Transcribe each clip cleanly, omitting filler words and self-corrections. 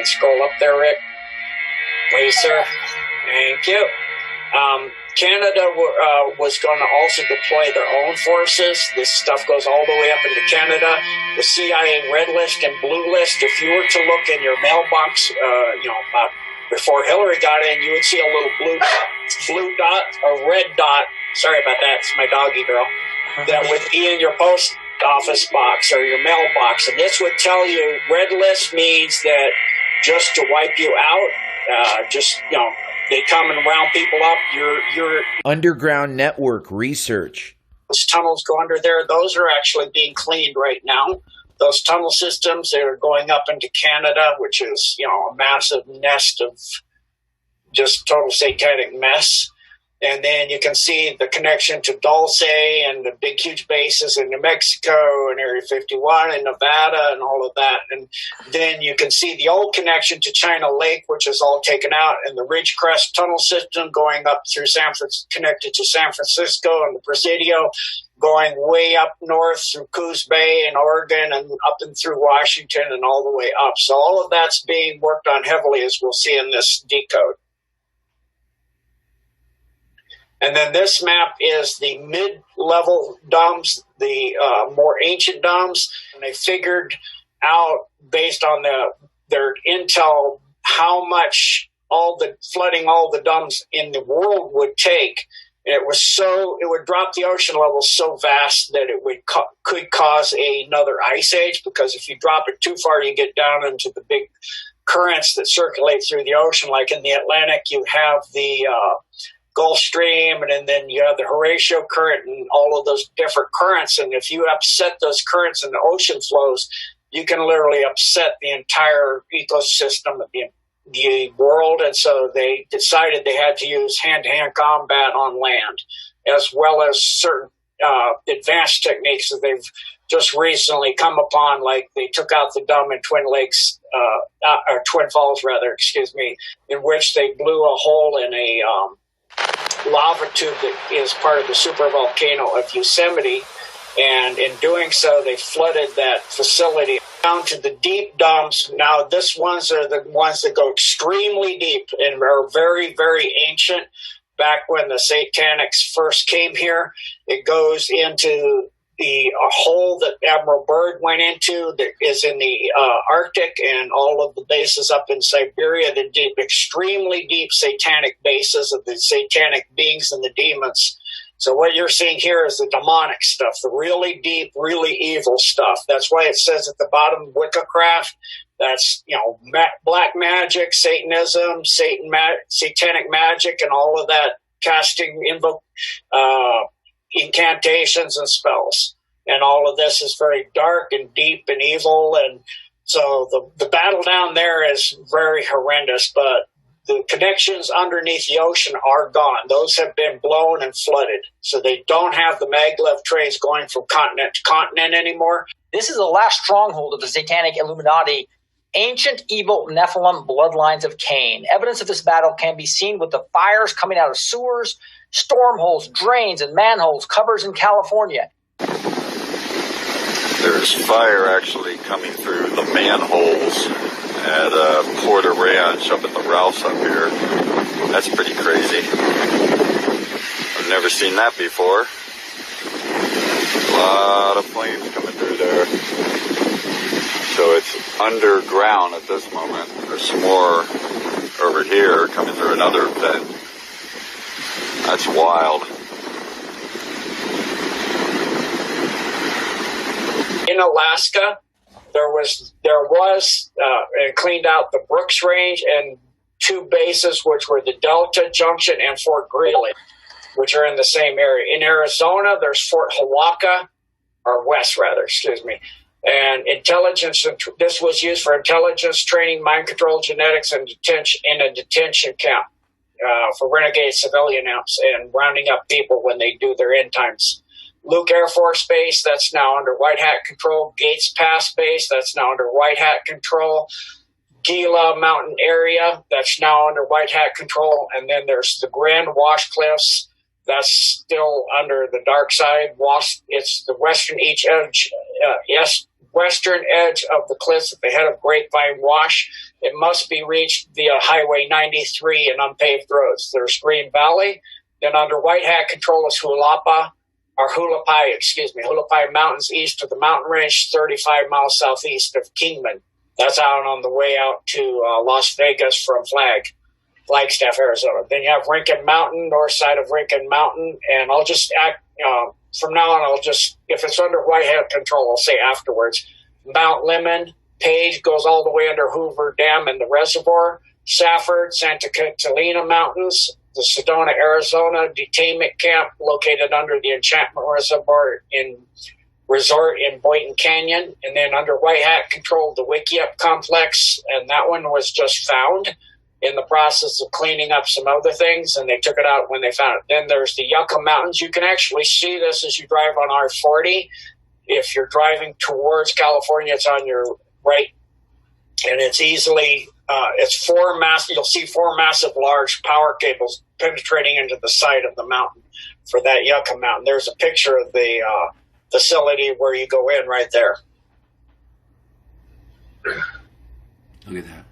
and scroll up there, Rick. Please, sir. Thank you. Canada was going to also deploy their own forces. This stuff goes all the way up into Canada. The CIA red list and blue list. If you were to look in your mailbox, before Hillary got in, you would see a little blue dot, a red dot. Sorry about that. It's my doggy girl. That would be in your post office box or your mailbox. And this would tell you red list means that just to wipe you out, they come and round people up. Your underground network research. Those tunnels go under there. Those are actually being cleaned right now. Those tunnel systems, they're going up into Canada, which is, a massive nest of just total satanic mess. And then you can see the connection to Dulce and the big, huge bases in New Mexico and Area 51 and Nevada and all of that. And then you can see the old connection to China Lake, which is all taken out, and the Ridgecrest tunnel system going up through connected to San Francisco, and the Presidio going way up north through Coos Bay and Oregon and up and through Washington and all the way up. So all of that's being worked on heavily, as we'll see in this decode. And then this map is the mid-level DUMBs, the more ancient DUMBs. And they figured out, based on their intel, how much flooding all the DUMBs in the world would take. And it would drop the ocean level so vast that it could cause another ice age, because if you drop it too far, you get down into the big currents that circulate through the ocean. Like in the Atlantic, you have the Gulf Stream, and then you have the Horatio current and all of those different currents. And if you upset those currents in the ocean flows, you can literally upset the entire ecosystem of the world. And so they decided they had to use hand-to-hand combat on land, as well as certain advanced techniques that they've just recently come upon. Like they took out the DUMB in Twin Falls, in which they blew a hole in a lava tube that is part of the supervolcano of Yosemite, and in doing so, they flooded that facility down to the deep DUMBs. Now, these ones are the ones that go extremely deep and are very, very ancient. Back when the Satanics first came here, it goes into a hole that Admiral Byrd went into that is in the Arctic, and all of the bases up in Siberia, the deep, extremely deep satanic bases of the satanic beings and the demons. So what you're seeing here is the demonic stuff, the really deep, really evil stuff. That's why it says at the bottom, Wiccacraft. That's, black magic, Satanism, satanic magic, and all of that, casting incantations and spells. And all of this is very dark and deep and evil. And so the battle down there is very horrendous, but the connections underneath the ocean are gone. Those have been blown and flooded. So they don't have the maglev trains going from continent to continent anymore. This is the last stronghold of the Satanic Illuminati, ancient evil Nephilim bloodlines of Cain. Evidence of this battle can be seen with the fires coming out of sewers, storm holes, drains, and manholes covers in California. There's fire actually coming through the manholes at Porter Ranch up at the Ralphs up here. That's pretty crazy. I've never seen that before. A lot of flames coming through there. So it's underground at this moment. There's some more over here coming through another vent. That's wild. In Alaska, there was and cleaned out the Brooks Range and two bases, which were the Delta Junction and Fort Greely, which are in the same area. In Arizona, there's Fort Hiawatha, or West rather, excuse me. And intelligence, this was used for intelligence training, mind control, genetics, and in a detention camp for renegade civilian amps and rounding up people when they do their end times. Luke Air Force Base, that's now under White Hat control. Gates Pass Base, that's now under White Hat control. Gila Mountain Area, that's now under White Hat control. And then there's the Grand Wash Cliffs, that's still under the dark side. It's the western east edge, western edge of the cliffs at the head of Grapevine Wash. It must be reached via Highway 93 and unpaved roads. There's Green Valley. Then under White Hat control is Hulapai Mountains east of the mountain range, 35 miles southeast of Kingman. That's out on the way out to Las Vegas from Flagstaff, Arizona. Then you have Rincon Mountain, north side of Rincon Mountain, and I'll just from now on, if it's under White Hat control, I'll say afterwards. Mount Lemmon, Page goes all the way under Hoover Dam and the reservoir. Safford, Santa Catalina Mountains, the Sedona, Arizona detainment camp located under the Enchantment Reservoir Resort in Boynton Canyon. And then under White Hat control, the Wickiup complex, and that one was just found in the process of cleaning up some other things, and they took it out when they found it. Then there's the Yucca Mountains. You can actually see this as you drive on R40. If you're driving towards California, it's on your right, and it's easily you'll see four massive large power cables penetrating into the side of the mountain for that Yucca Mountain. There's a picture of the facility where you go in right there. Look at that.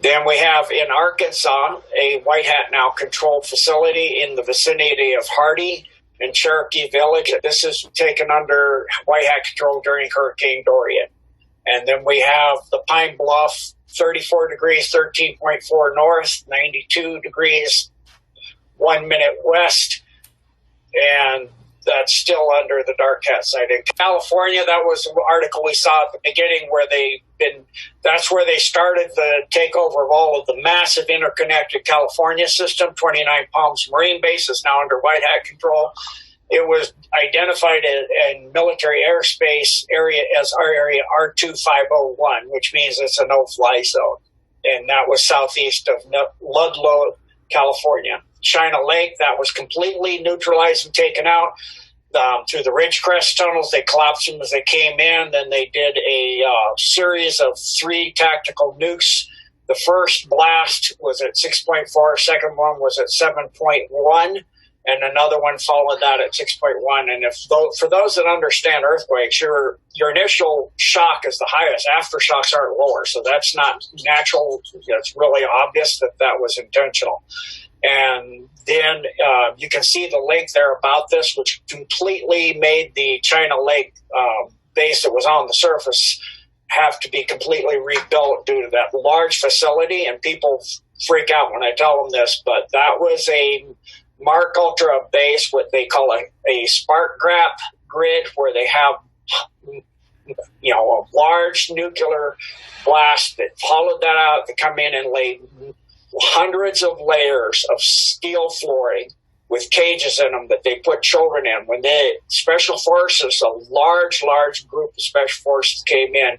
Then we have in Arkansas a White Hat now controlled facility in the vicinity of Hardy and Cherokee Village. This is taken under White Hat control during Hurricane Dorian. And then we have the Pine Bluff, 34 degrees, 13.4 north, 92 degrees, 1 minute west. And that's still under the Dark Hat site. In California, that was an article we saw at the beginning where that's where they started the takeover of all of the massive interconnected California system. 29 Palms Marine Base is now under White Hat control. It was identified in military airspace area as our area R2501, which means it's a no-fly zone. And that was southeast of Ludlow, California. China Lake, that was completely neutralized and taken out through the Ridgecrest tunnels. They collapsed them as they came in. Then they did a series of 3 tactical nukes. The first blast was at 6.4. Second one was at 7.1. And another one followed that at 6.1. And for those that understand earthquakes, your initial shock is the highest. Aftershocks aren't lower. So that's not natural. It's really obvious that was intentional. And then you can see the link there about this, which completely made the China Lake base that was on the surface have to be completely rebuilt due to that large facility. And people freak out when I tell them this, but that was a Mark Ultra base, what they call a spark gap grid, where they have a large nuclear blast that followed that out. They come in and lay hundreds of layers of steel flooring with cages in them that they put children in. When the special forces, a large group of special forces came in,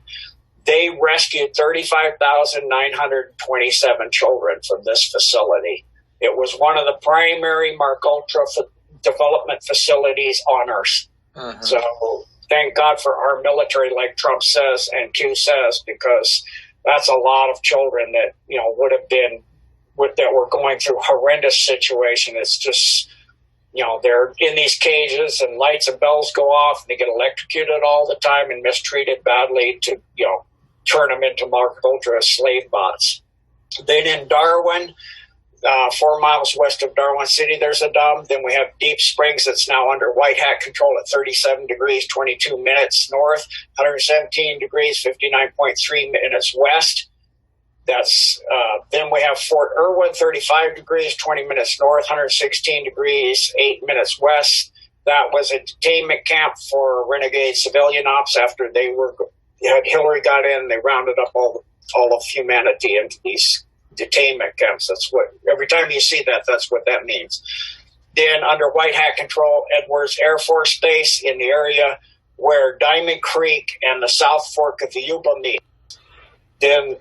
they rescued 35,927 children from this facility. It was one of the primary Mark Ultra development facilities on Earth. Uh-huh. So thank God for our military, like Trump says and Q says, because that's a lot of children that would have been that were going through horrendous situation. It's just they're in these cages and lights and bells go off and they get electrocuted all the time and mistreated badly to turn them into Mark Ultra slave bots. Then in Darwin, 4 miles west of Darwin City, there's a dam. Then we have Deep Springs that's now under White Hat control at 37 degrees, 22 minutes north, 117 degrees, 59.3 minutes west. That's then we have Fort Irwin, 35 degrees, 20 minutes north, 116 degrees, 8 minutes west. That was a detainment camp for renegade civilian ops after Hillary got in. They rounded up all of humanity into these detainment camps. That's what, every time you see that, that's what that means. Then under White Hat control, Edwards Air Force Base in the area where Diamond Creek and the South Fork of the Yuba meet. Then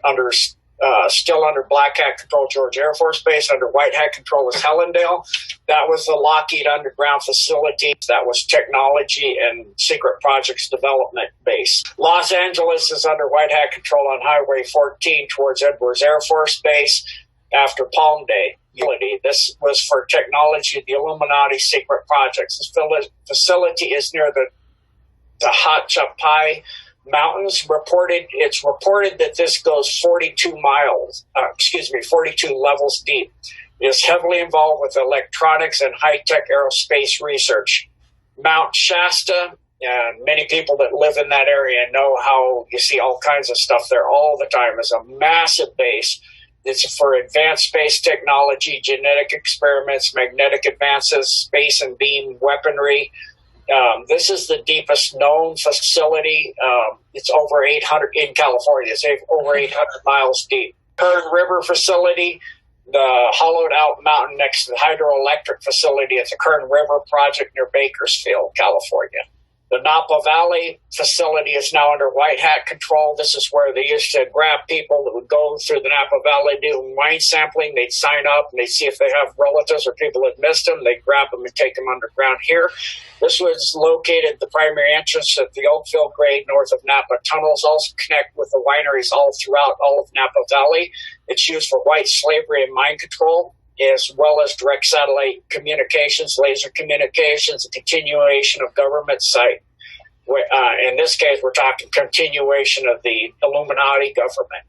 still under Black Hat control, George Air Force Base. Under White Hat control is Hellendale. That was the Lockheed underground facility. That was technology and secret projects development base. Los Angeles is under White Hat control on Highway 14 towards Edwards Air Force Base after Palm Day. This was for technology, the Illuminati secret projects. This facility is near the The Hachapai Mountains it's reported that this goes 42 levels deep. It is heavily involved with electronics and high-tech aerospace research. Mount Shasta, and many people that live in that area know how you see all kinds of stuff there all the time. It's a massive base. It's for advanced space technology, genetic experiments, magnetic advances, space and beam weaponry. This is the deepest known facility. It's over 800 in California. It's over 800 miles deep. Kern River facility, the hollowed out mountain next to the hydroelectric facility at the Kern River project near Bakersfield, California. The Napa Valley facility is now under white hat control. This is where they used to grab people that would go through the Napa Valley doing wine sampling. They'd sign up and they'd see if they have relatives or people that missed them. They'd grab them and take them underground here. This was located, the primary entrance at the Oakville grade north of Napa. Tunnels also connect with the wineries all throughout all of Napa Valley. It's used for white slavery and mine control, as well as direct satellite communications, laser communications, a continuation of government site. In this case, we're talking continuation of the Illuminati government,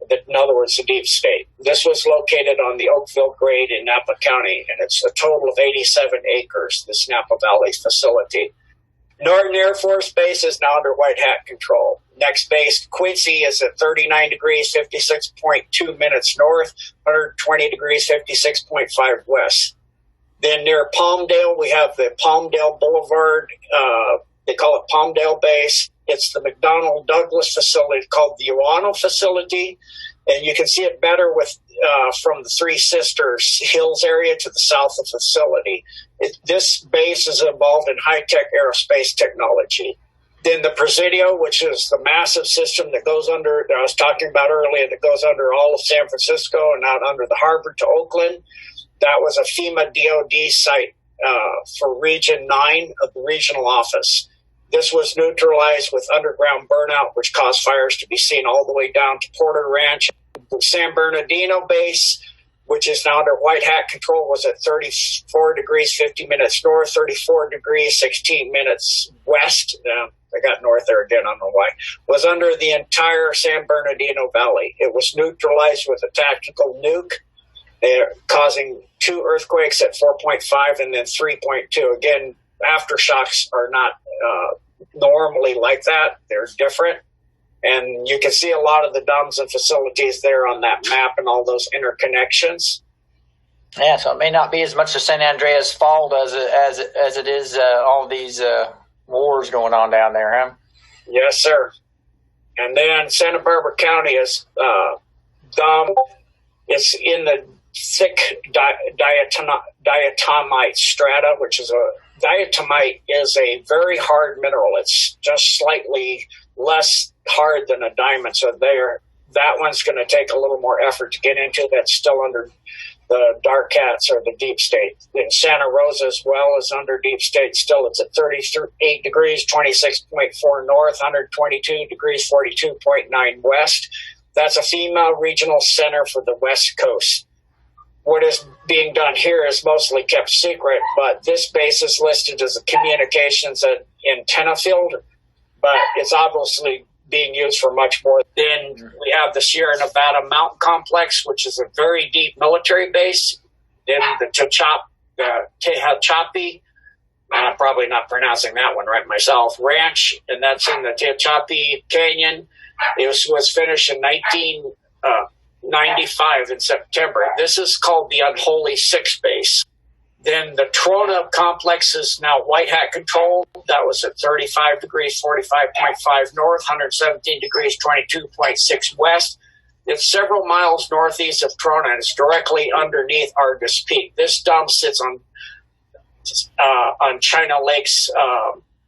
in other words, the deep state. This was located on the Oakville grade in Napa County, and it's a total of 87 acres, this Napa Valley facility. Norton Air Force Base is now under white hat control. Next base, Quincy, is at 39 degrees, 56.2 minutes north, 120 degrees, 56.5 west. Then near Palmdale, we have the Palmdale Boulevard. They call it Palmdale Base. It's the McDonnell Douglas facility called the Uano facility. And you can see it better with from the Three Sisters Hills area to the south of the facility. This base is involved in high-tech aerospace technology. Then the Presidio, which is the massive system that goes under, that I was talking about earlier, that goes under all of San Francisco and out under the harbor to Oakland. That was a FEMA DOD site for Region 9 of the regional office. This was neutralized with underground burnout, which caused fires to be seen all the way down to Porter Ranch. The San Bernardino base, which is now under white hat control, was at 34 degrees, 50 minutes north, 34 degrees, 16 minutes west. I got north there again, I don't know why. Was under the entire San Bernardino Valley. It was neutralized with a tactical nuke, causing 2 earthquakes at 4.5 and then 3.2. Again, aftershocks are not normally like that. They're different. And you can see a lot of the domes and facilities there on that map and all those interconnections. Yeah, so it may not be as much as San Andreas Fault as it is all these wars going on down there, huh? Yes, sir. And then Santa Barbara County is dome. It's in the thick diatomite strata, which is diatomite is a very hard mineral. It's just slightly less hard than a diamond. So that one's going to take a little more effort to get into. That's still under the dark cats or the deep state. In Santa Rosa as well is under deep state still. It's at 38 degrees, 26.4 north, 122 degrees, 42.9 west. That's a FEMA regional center for the West Coast. What is being done here is mostly kept secret, but this base is listed as a communications antenna field, but it's obviously being used for much more. Then we have the Sierra Nevada Mountain Complex, which is a very deep military base. Then the Tehachapi, I'm probably not pronouncing that one right myself, Ranch, and that's in the Tehachapi Canyon. It was finished in 1995 in September. This is called the Unholy Six Base. Then the Trona Complex is now white hat controlled. That was at 35 degrees, 45.5 north, 117 degrees, 22.6 west. It's several miles northeast of Trona, and it's directly underneath Argus Peak. This dump sits on China Lake's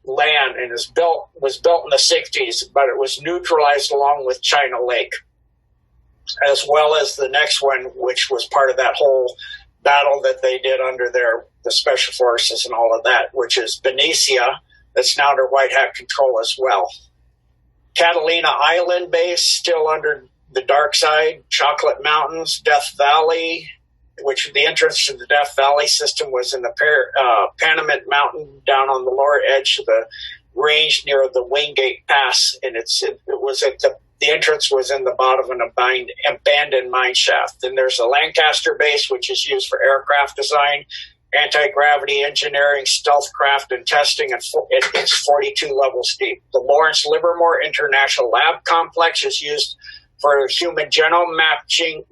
land and was built in the 60s, but it was neutralized along with China Lake, as well as the next one, which was part of that whole battle that they did under the special forces and all of that, which is Benicia, that's now under white hat control as well. Catalina Island Base, still under the dark side, Chocolate Mountains, Death Valley, which the entrance to the Death Valley system was in the Panamint Mountain down on the lower edge of the range near the Wingate Pass, and it was at the entrance was in the bottom of an abandoned mine shaft. Then there's the Lancaster base, which is used for aircraft design, anti-gravity engineering, stealth craft, and testing, and it's 42 levels deep. The Lawrence Livermore International Lab Complex is used for human genome mapping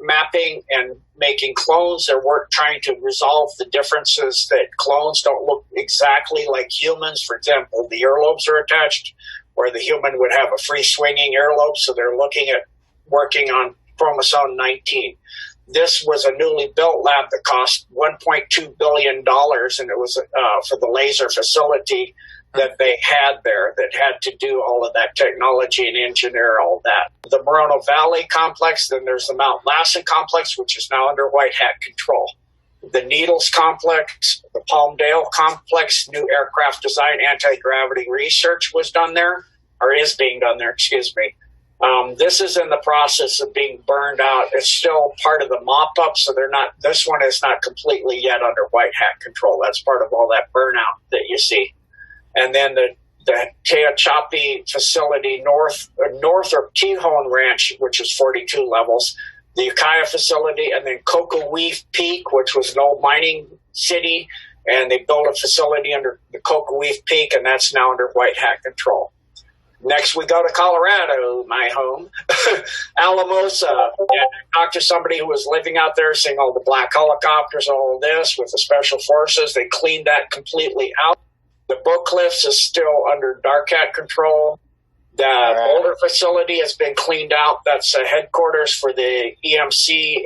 and making clones. They're trying to resolve the differences that clones don't look exactly like humans. For example, the earlobes are attached, where the human would have a free-swinging earlobe, so they're looking at working on chromosome 19. This was a newly built lab that cost $1.2 billion, and it was for the laser facility that they had there that had to do all of that technology and engineer all that. The Moreno Valley complex, then there's the Mount Lassen complex, which is now under white hat control. The Needles complex, the Palmdale complex, new aircraft design, anti-gravity research was done there, or is being done there, excuse me. This is in the process of being burned out. It's still part of the mop-up, so this one is not completely yet under white hat control. That's part of all that burnout that you see. And then the Tehachapi facility north of Tejon Ranch, which is 42 levels, the Ukiah facility, and then Cocoweef Peak, which was an old mining city, and they built a facility under the Cocoweef Peak, and that's now under white hat control. Next, we go to Colorado, my home, Alamosa. And I talked to somebody who was living out there, seeing all the black helicopters, all of this with the special forces. They cleaned that completely out. The Book Cliffs is still under dark hat control. The Boulder facility has been cleaned out. That's a headquarters for the EMC,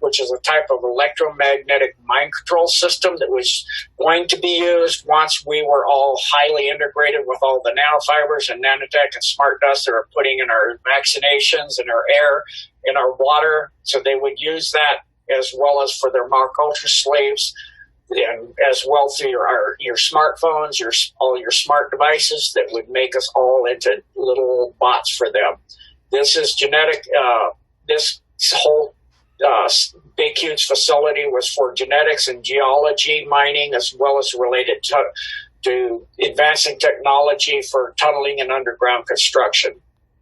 which is a type of electromagnetic mind control system that was going to be used once we were all highly integrated with all the nanofibers and nanotech and smart dust that are putting in our vaccinations, in our air, in our water. So they would use that as well as for their Mark Ultra slaves, and as well through your smartphones, all your smart devices that would make us all into little bots for them. This is genetic. This whole big, huge facility was for genetics and geology mining, as well as related to advancing technology for tunneling and underground construction.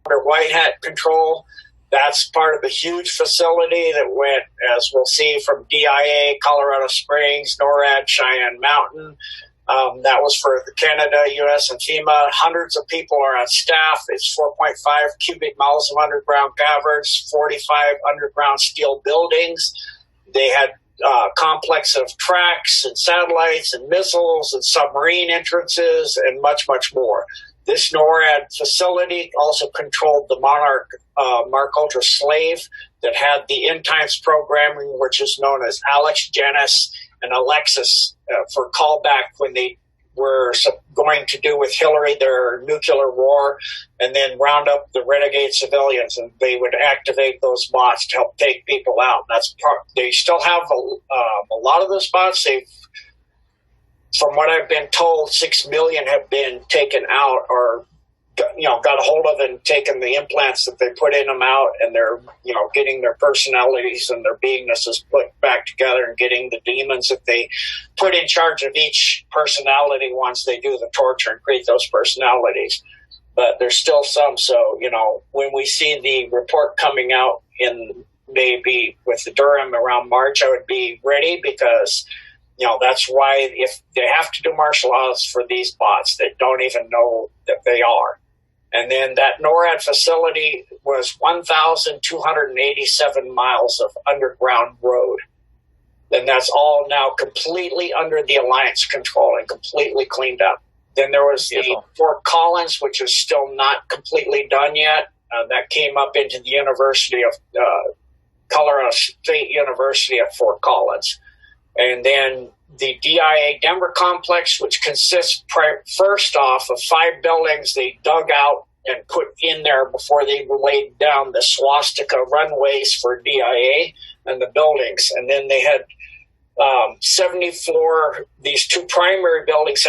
Under white hat control, that's part of the huge facility that went, as we'll see, from DIA, Colorado Springs, NORAD, Cheyenne Mountain. That was for Canada, U.S., and FEMA. Hundreds of people are on staff. It's 4.5 cubic miles of underground caverns, 45 underground steel buildings. They had a complex of tracks and satellites and missiles and submarine entrances and much, much more. This NORAD facility also controlled the Monarch Mark Ultra slave that had the end times programming, which is known as Alex, Janice, and Alexis for callback when they were going to do with Hillary their nuclear war, and then round up the renegade civilians, and they would activate those bots to help take people out. They still have a lot of those bots. From what I've been told, 6 million have been taken out or, got a hold of and taken the implants that they put in them out, and they're, getting their personalities and their beingnesses put back together and getting the demons that they put in charge of each personality once they do the torture and create those personalities. But there's still some. So, when we see the report coming out in maybe with the Durham around March, I would be ready because that's why if they have to do martial laws for these bots that don't even know that they are. And then that NORAD facility was 1,287 miles of underground road. And that's all now completely under the Alliance control and completely cleaned up. Then there was the Fort Collins, which is still not completely done yet. That came up into the University of Colorado State University at Fort Collins. And then the DIA Denver complex, which consists first off of 5 buildings they dug out and put in there before they laid down the swastika runways for DIA and the buildings. And then they had 70 floor, these 2 primary buildings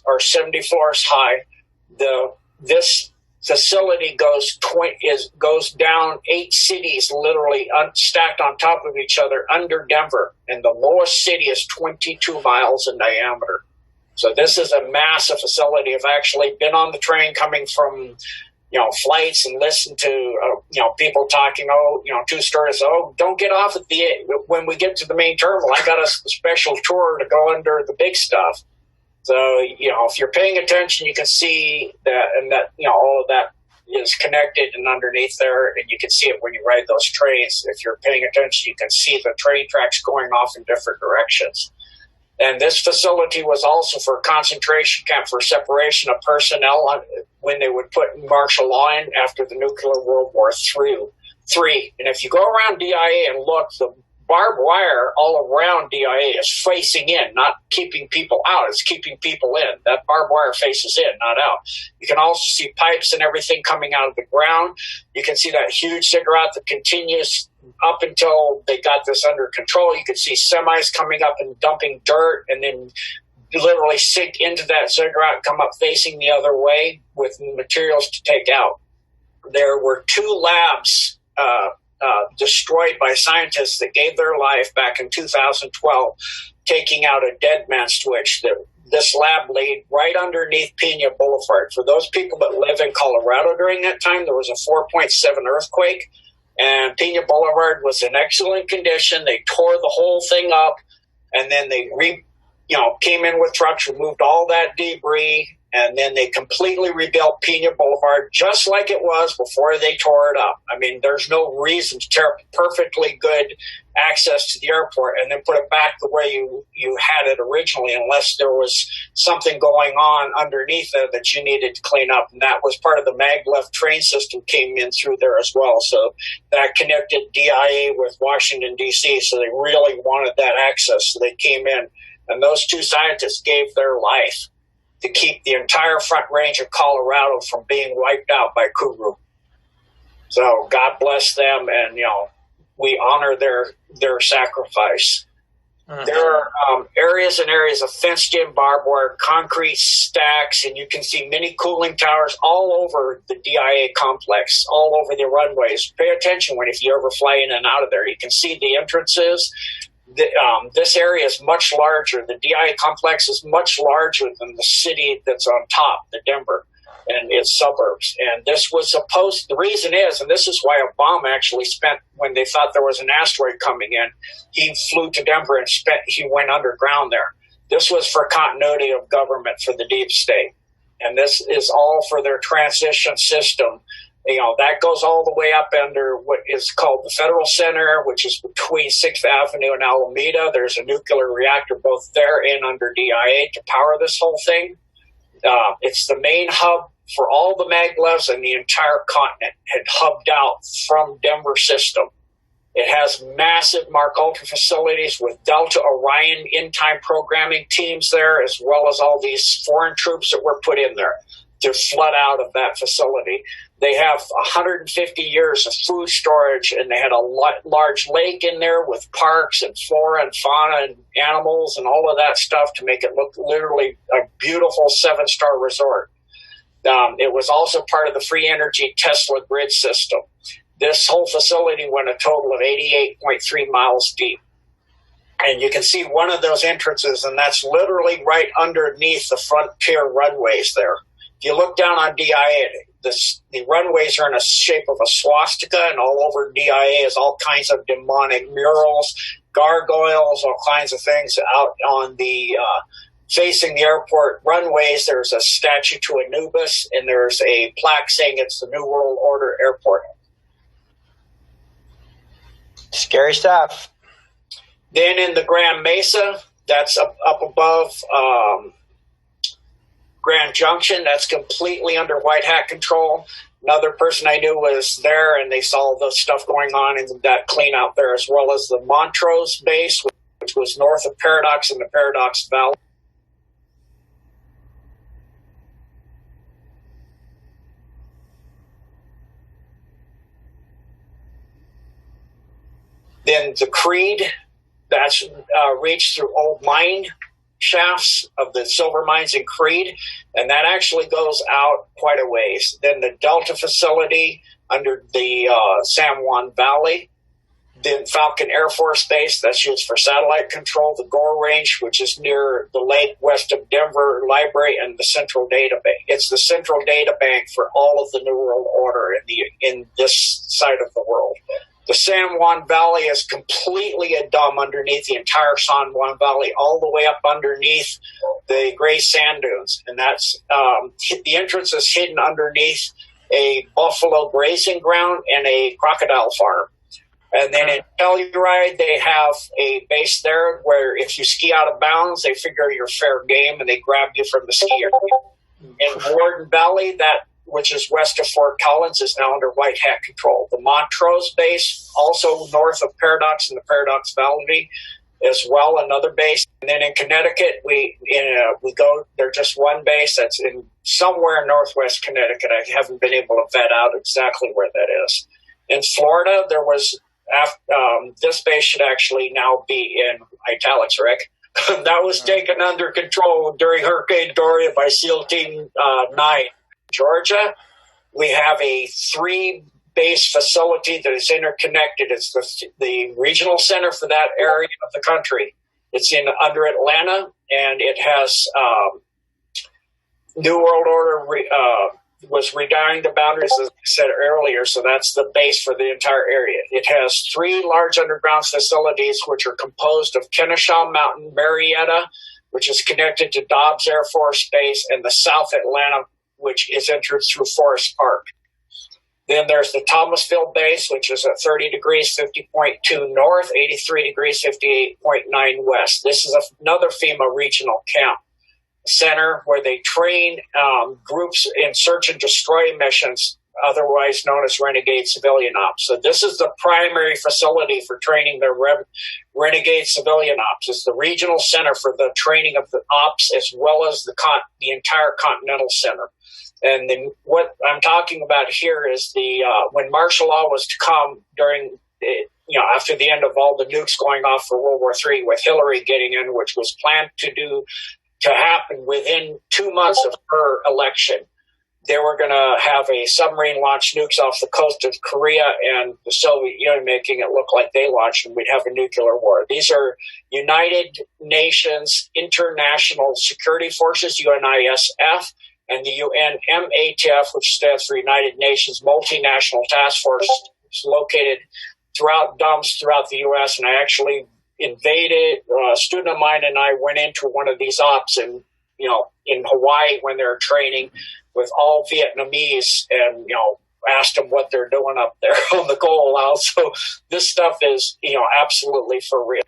are 70 floors high. This facility goes down 8 cities literally stacked on top of each other under Denver, and the lowest city is 22 miles in diameter. So this is a massive facility. I've actually been on the train coming from, flights and listened to, people talking, two stories. Oh, don't get off at when we get to the main terminal. I got a special tour to go under the big stuff. So, if you're paying attention, you can see that, and that, all of that is connected and underneath there, and you can see it when you ride those trains. If you're paying attention, you can see the train tracks going off in different directions. And this facility was also for a concentration camp for separation of personnel when they would put martial law in after the nuclear World War III. And if you go around DIA and look, the barbed wire all around DIA is facing in, not keeping people out. It's keeping people in. That barbed wire faces in, not out. You can also see pipes and everything coming out of the ground. You can see that huge ziggurat that continues up until they got this under control. You could see semis coming up and dumping dirt and then literally sink into that ziggurat, come up facing the other way with materials to take out. There were 2 labs destroyed by scientists that gave their life back in 2012, taking out a dead man switch. This lab laid right underneath Pena Boulevard. For those people that live in Colorado during that time, there was a 4.7 earthquake, and Pena Boulevard was in excellent condition. They tore the whole thing up, and then they came in with trucks, removed all that debris, and then they completely rebuilt Pena Boulevard just like it was before they tore it up. I mean, there's no reason to tear up perfectly good access to the airport and then put it back the way you had it originally, unless there was something going on underneath it that you needed to clean up. And that was part of the maglev train system came in through there as well. So that connected DIA with Washington, D.C., so they really wanted that access. So they came in, and those 2 scientists gave their life to keep the entire front range of Colorado from being wiped out by Kuru. So God bless them, and we honor their sacrifice. Mm-hmm. There are areas and areas of fenced-in barbed wire, concrete stacks, and you can see many cooling towers all over the DIA complex, all over the runways. Pay attention if you ever fly in and out of there. You can see the entrances. This area is much larger. The DIA complex is much larger than the city that's on top, the Denver, and its suburbs. And this was supposed, the reason is, and this is why Obama actually spent, when they thought there was an asteroid coming in, he flew to Denver and he went underground there. This was for continuity of government for the deep state. And this is all for their transition system. That goes all the way up under what is called the Federal Center, which is between 6th Avenue and Alameda. There's a nuclear reactor both there and under DIA to power this whole thing. It's the main hub for all the maglevs, and the entire continent had hubbed out from Denver system. It has massive Mark Ultra facilities with Delta Orion in-time programming teams there, as well as all these foreign troops that were put in there to flood out of that facility. They have 150 years of food storage, and they had a large lake in there with parks and flora and fauna and animals and all of that stuff to make it look literally a beautiful 7-star resort. It was also part of the free energy Tesla grid system. This whole facility went a total of 88.3 miles deep. And you can see one of those entrances, and that's literally right underneath the frontier runways there. If you look down on DIA, the runways are in a shape of a swastika, and all over DIA is all kinds of demonic murals, gargoyles, all kinds of things out on the facing the airport runways. There's a statue to Anubis, and there's a plaque saying it's the New World Order Airport. Scary stuff. Then in the Grand Mesa, that's up above Grand Junction, that's completely under white hat control. Another person I knew was there, and they saw the stuff going on in that clean out there, as well as the Montrose base, which was north of Paradox in the Paradox Valley. Then the Creed, that's reached through old mine shafts of the silver mines in Creed, and that actually goes out quite a ways. Then the Delta facility under the San Juan Valley. Then Falcon Air Force Base, that's used for satellite control. The Gore Range, which is near the lake west of Denver Library, and the Central Data Bank. It's the central data bank for all of the New World Order in this side of the world. The San Juan Valley is completely a dome underneath the entire San Juan Valley, all the way up underneath the gray sand dunes. And that's the entrance is hidden underneath a buffalo grazing ground and a crocodile farm. And then in Telluride, they have a base there where if you ski out of bounds, they figure you're fair game and they grab you from the ski area. In Warden Valley, which is west of Fort Collins, is now under white hat control. The Montrose base, also north of Paradox in the Paradox Valley, as well, another base. And then in Connecticut, we go. There's just one base that's in somewhere in northwest Connecticut. I haven't been able to vet out exactly where that is. In Florida, there was. This base should actually now be in italics, Rick. That was taken under control during Hurricane Dorian by SEAL Team 9. Georgia, we have a 3-base facility that is interconnected. It's the regional center for that area of the country. It's under Atlanta, and it has New World Order was redirecting the boundaries, as I said earlier, so that's the base for the entire area. It has 3 large underground facilities, which are composed of Kennesaw Mountain, Marietta, which is connected to Dobbs Air Force Base, and the South Atlanta, which is entered through Forest Park. Then there's the Thomasville Base, which is at 30 degrees, 50.2 north, 83 degrees, 58.9 west. This is another FEMA regional camp center where they train groups in search and destroy missions, otherwise known as renegade civilian ops. So this is the primary facility for training the renegade civilian ops. It's the regional center for the training of the ops, as well as the entire Continental Center. And then what I'm talking about here is when martial law was to come during after the end of all the nukes going off for World War III, with Hillary getting in, which was planned to happen within 2 months of her election. They were going to have a submarine launch nukes off the coast of Korea and the Soviet Union, making it look like they launched, and we'd have a nuclear war. These are United Nations International Security Forces, UNISF, and the UNMATF, which stands for United Nations Multinational Task Force. It's located throughout dumps throughout the U.S., and I actually invaded. A student of mine and I went into one of these ops in Hawaii when they were training with all Vietnamese, and asked them what they're doing up there on the goal out. So this stuff is absolutely for real.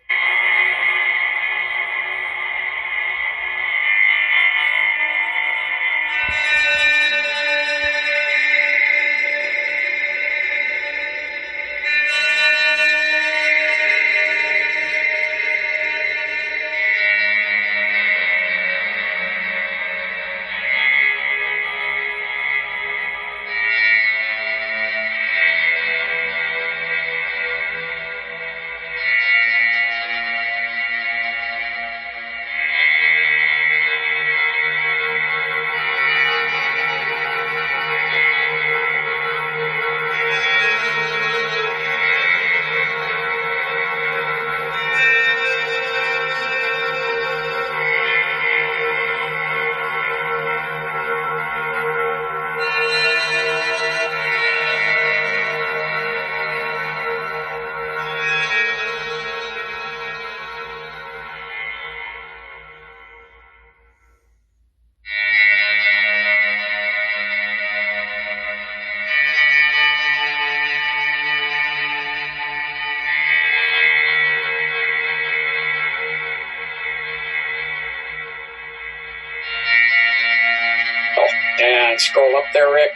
And scroll up there, Rick.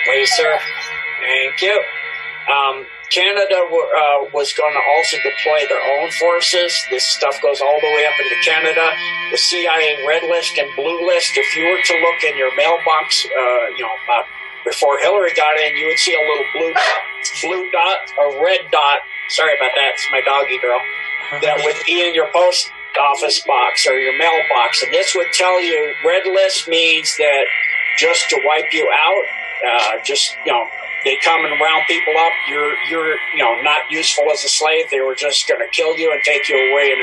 Please, sir. Thank you. Canada was going to also deploy their own forces. This stuff goes all the way up into Canada. The CIA red list and blue list. If you were to look in your mailbox, before Hillary got in, you would see a little blue dot, a red dot. Sorry about that. It's my doggy girl. That would be in your post office box or your mailbox, and this would tell you red list means that just to wipe you out, they come and round people up. You're not useful as a slave. They were just going to kill you and take you away. And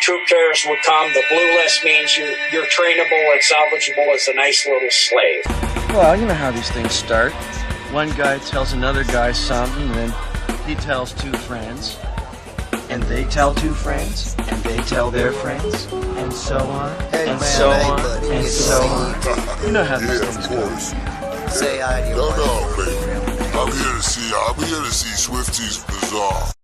troop carriers would come. The blue list means you're trainable and salvageable as a nice little slave. Well, you know how these things start. One guy tells another guy something, and then he tells two friends, and they tell two friends, and they tell their friends, and so on, and so on, and so on. You know how these things go. Say hi to your No, baby. I'm here to see Swifty's Bazaar.